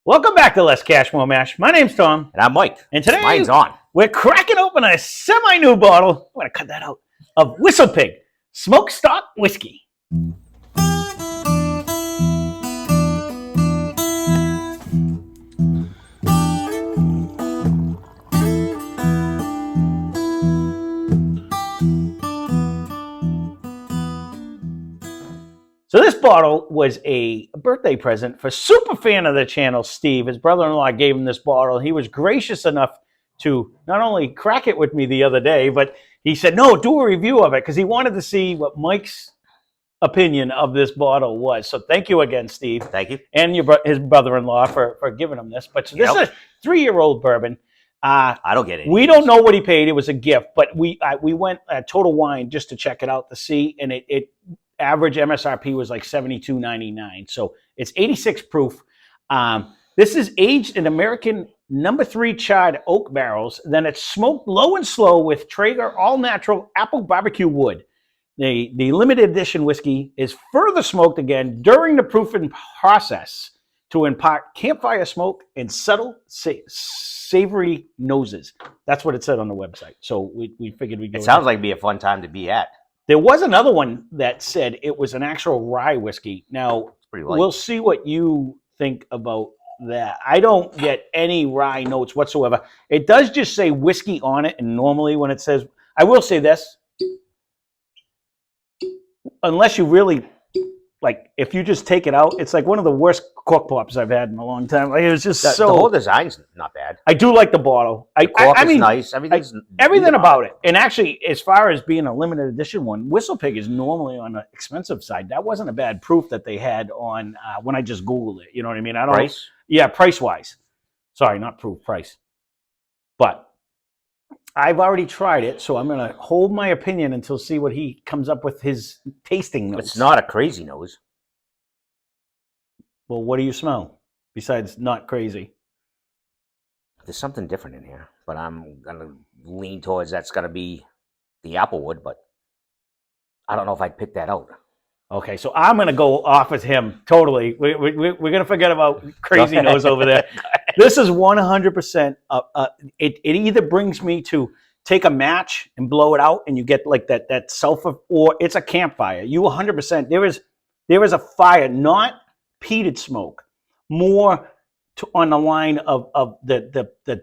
Welcome back to Less Cash, More Mash. My name's Tom. And I'm Mike. And today, mine's on. We're cracking open a semi-new bottle. I'm going to cut that out. Of WhistlePig Smokestock Whiskey. So this bottle was a birthday present for Superfan of the channel, Steve. His brother-in-law gave him this bottle. He was gracious enough to not only crack it with me the other day, but he said, no, do a review of it, because he wanted to see what Mike's opinion of this bottle was. So thank you again, Steve. Thank you. And his brother-in-law for giving him this. But so this is a 3-year-old bourbon. I don't get it. We don't know what he paid. It was a gift. But we went at Total Wine just to check it out to see, and it average MSRP was like $72.99. So it's 86 proof. This is aged in American No. 3 charred oak barrels. Then it's smoked low and slow with Traeger all-natural apple barbecue wood. The limited edition whiskey is further smoked again during the proofing process to impart campfire smoke and subtle savory noses. That's what it said on the website. So we figured we'd go. It sounds like it'd be a fun time to be at. There was another one that said it was an actual rye whiskey. Now, we'll see what you think about that. I don't get any rye notes whatsoever. It does just say whiskey on it, and normally when it says, I will say this, unless you really, like, if you just take it out, it's like one of the worst cork pops I've had in a long time. Like, it was just The whole design's not bad. I do like the bottle. The cork is nice. Everything about it. And actually, as far as being a limited edition one, WhistlePig is normally on the expensive side. That wasn't a bad proof that they had on when I just Googled it. You know what I mean? Price? Yeah, price-wise. Sorry, not proof, price. But I've already tried it, so I'm going to hold my opinion until see what he comes up with his tasting notes. It's not a crazy nose. Well, what do you smell besides not crazy? There's something different in here, but I'm going to lean towards that's going to be the applewood, but I don't know if I'd pick that out. Okay, so I'm going to go off with him totally. We're going to forget about crazy nose over there. This is 100%. It either brings me to take a match and blow it out, and you get like that sulfur, or it's a campfire. You 100%. There is a fire, not peated smoke, more on the line of the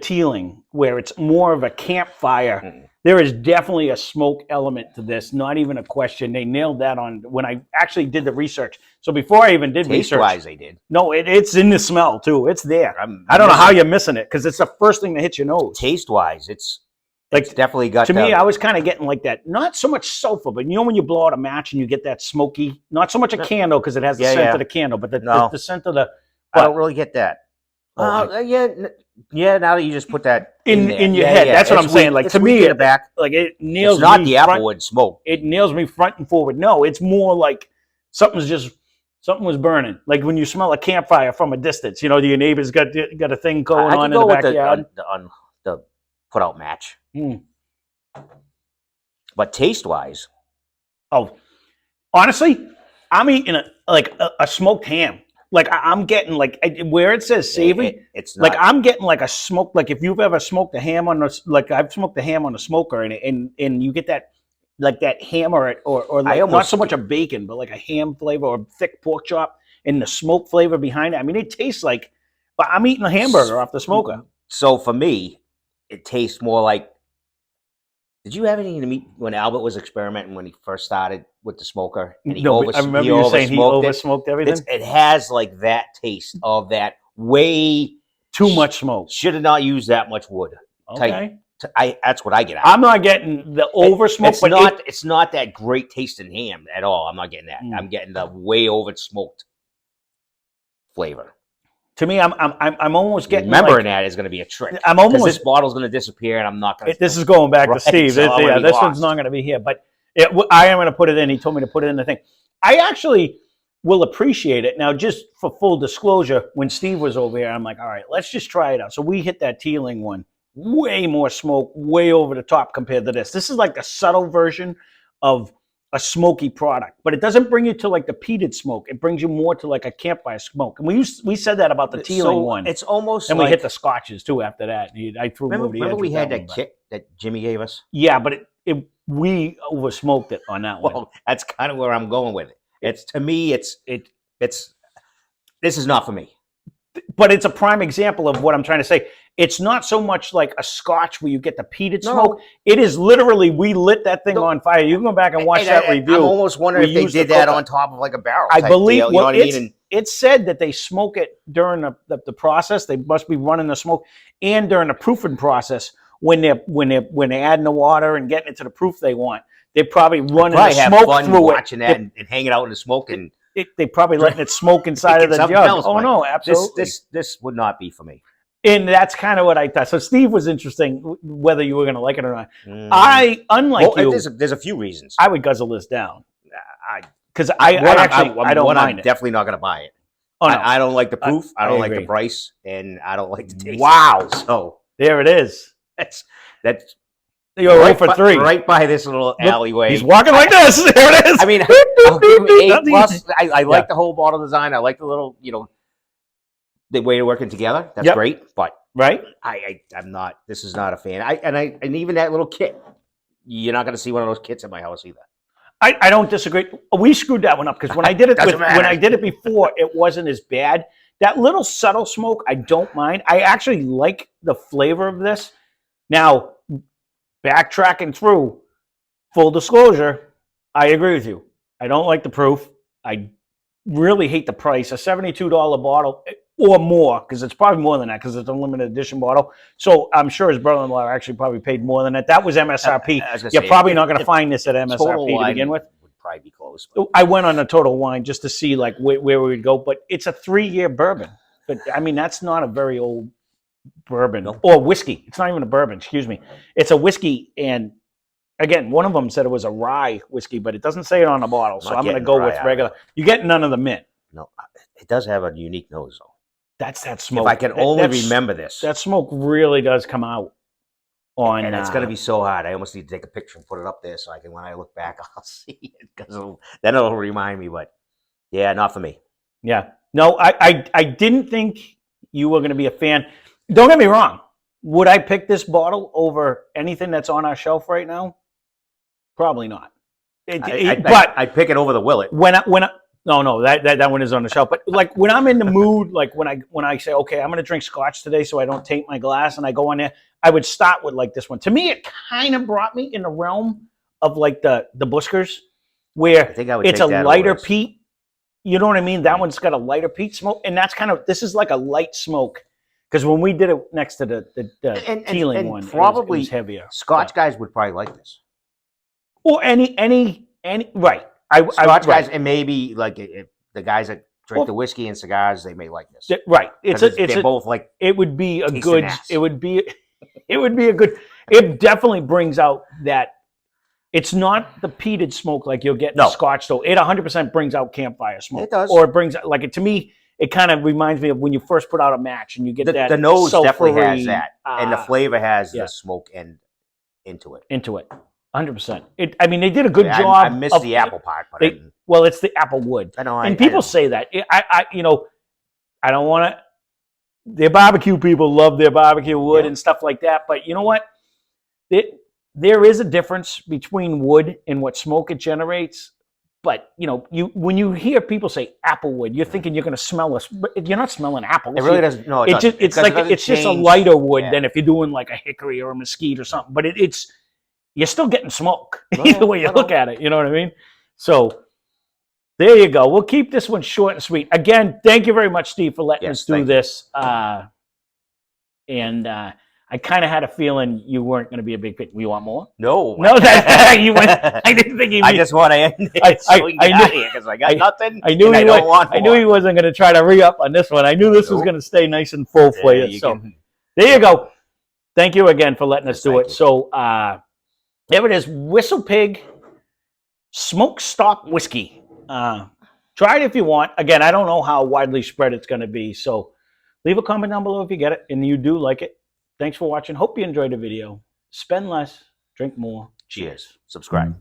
tealing, where it's more of a campfire. Mm. There is definitely a smoke element to this, not even a question. They nailed that on when I actually did the research. So before I even did research, taste-wise, they did. No, it's in the smell too. It's there. I don't know how you're missing it, because it's the first thing that hits your nose. Taste-wise, it's definitely got. To me, I was kind of getting like that. Not so much sulfur, but you know when you blow out a match and you get that smoky. Not so much a candle, because it has the scent of the candle, but the scent of the. I don't really get that. Yeah. Now that you just put that in your head, that's what I'm saying. Like, to me, it nails. It's not the applewood smoke. It nails me front and forward. No, it's more like something was burning. Like when you smell a campfire from a distance. You know, your neighbor's got a thing going on in the backyard. The put out match. Mm. But taste-wise, honestly, I'm eating a smoked ham. Like I'm getting where it says savory, it's not, like I'm getting like a smoke. Like if you've ever smoked a ham on I've smoked a ham on a smoker, and you get that ham or not so much a bacon, but like a ham flavor or thick pork chop, and the smoke flavor behind it. I mean, it tastes like I'm eating a hamburger off the smoker. So for me, it tastes more like. Did you have anything to meet when Albert was experimenting when he first started with the smoker? And I remember you saying he oversmoked everything. It has like that taste of that way too much smoke. Should have not used that much wood. Okay, that's what I get out. I'm not getting the over smoke. It's not that great tasting ham at all. I'm not getting that. I'm getting the way over smoked flavor. To me, I'm almost getting. Remembering that is going to be a trick. I'm almost. This bottle's going to disappear, and I'm not going to. This is going back to Steve. So this one's not going to be here, but I am going to put it in. He told me to put it in the thing. I actually will appreciate it. Now, just for full disclosure, when Steve was over here, I'm like, all right, let's just try it out. So we hit that tealing one. Way more smoke, way over the top compared to this. This is like a subtle version of a smoky product, but it doesn't bring you to like the peated smoke. It brings you more to like a campfire smoke. And we said that about the Teeling one. It's almost and like, we hit the scotches too after that. I threw him over the edge. Remember we with had that that one, kit that Jimmy gave us? Yeah, but we over smoked it on that one. Well, that's kind of where I'm going with it. It's, to me, it's this is not for me. But it's a prime example of what I'm trying to say. It's not so much like a Scotch where you get the peated smoke. It is literally, we lit that thing on fire. You can go back and watch that review. I'm almost wondering if they did that on top of like a barrel. I believe. Deal, you know what I mean? It said that they smoke it during the process. They must be running the smoke, and during the proofing process when they're adding the water and getting it to the proof they want. They're probably running the smoke through watching that and hanging out in the smoke and. They probably letting it smoke inside of the jug. Else, oh no, absolutely. This would not be for me. And that's kind of what I thought. So Steve was interesting, whether you were going to like it or not. I, unlike you, there's a few reasons. I would guzzle this down because I don't mind it. I'm definitely not going to buy it. Oh, no. I don't like the proof. I don't like the price, and I don't like the taste. Wow! So there it is. That's. You're right for 3. Right by this little alleyway. He's walking like this. There it is. I mean, I'll give him 8+. I like the whole bottle design. I like the little, the way they're working together. That's great. But I'm not. This is not a fan. And even that little kit. You're not going to see one of those kits in my house either. I don't disagree. We screwed that one up because when I did it when I did it before, it wasn't as bad. That little subtle smoke, I don't mind. I actually like the flavor of this. Now, backtracking through, full disclosure, I agree with you. I don't like the proof. I really hate the price. A $72 bottle or more, because it's probably more than that because it's a limited edition bottle. So I'm sure his brother-in-law actually probably paid more than that. That was MSRP. You're probably not going to find this at MSRP to begin with. Would probably be close. I went on a Total Wine just to see like where we would go, but it's a 3-year bourbon. But I mean, that's not a very old bourbon or whiskey. It's not even a bourbon, excuse me. It's a whiskey, and again, one of them said it was a rye whiskey, but it doesn't say it on the bottle, so I'm going to go with regular. You get none of the mint. No, it does have a unique nose, though. That's that smoke. If I can only remember this. That smoke really does come out on. And it's going to be so hard. I almost need to take a picture and put it up there so I can, when I look back, I'll see it, because then it'll remind me. But yeah, not for me. Yeah. No, I didn't think you were going to be a fan. Don't get me wrong. Would I pick this bottle over anything that's on our shelf right now? Probably not. But I'd pick it over the Willet. No, that one is on the shelf. But like when I'm in the mood, like when I say, okay, I'm going to drink Scotch today, so I don't taint my glass, and I go on there, I would start with like this one. To me, it kind of brought me in the realm of like the Buskers, where it's a lighter peat. You know what I mean? That one's got a lighter peat smoke, and that's this is like a light smoke. Because when we did it next to the Teeling one, probably it was heavier. Scotch guys would probably like this. Or any right. Scotch guys, and maybe like if the guys that drink the whiskey and cigars, they may like this. Right. They're both like. It would be a good. It would be a good. It definitely brings out that. It's not the peated smoke like you'll get in Scotch, though. It 100% brings out campfire smoke. It does. Or it brings to me. It kind of reminds me of when you first put out a match and you get that. The nose sulfury, definitely has that, and the flavor has the smoke and into it. 100%. I mean, they did a good job. I missed the apple part, but it's the apple wood. I know, and people say that. I don't want to. Their barbecue people love their barbecue wood and stuff like that. But you know what? There is a difference between wood and what smoke it generates. But when you hear people say apple wood, you're thinking you're going to smell but you're not smelling apples. It really doesn't. No, it's just a lighter wood than if you're doing like a hickory or a mesquite or something. But you're still getting smoke either way you look at it. You know what I mean? So there you go. We'll keep this one short and sweet. Again, thank you very much, Steve, for letting us do this. I kind of had a feeling you weren't going to be a big fan. You want more? No. You went. I didn't think you. I just want to end it so we can get out of here because I got nothing. I knew he wasn't going to try to re-up on this one. I knew this was going to stay nice and full for you. So there you go. Thank you again for letting us do it. So there it is, WhistlePig Smokestock Whiskey. Try it if you want. Again, I don't know how widely spread it's going to be. So leave a comment down below if you get it and you do like it. Thanks for watching. Hope you enjoyed the video. Spend less, drink more. Cheers. Subscribe.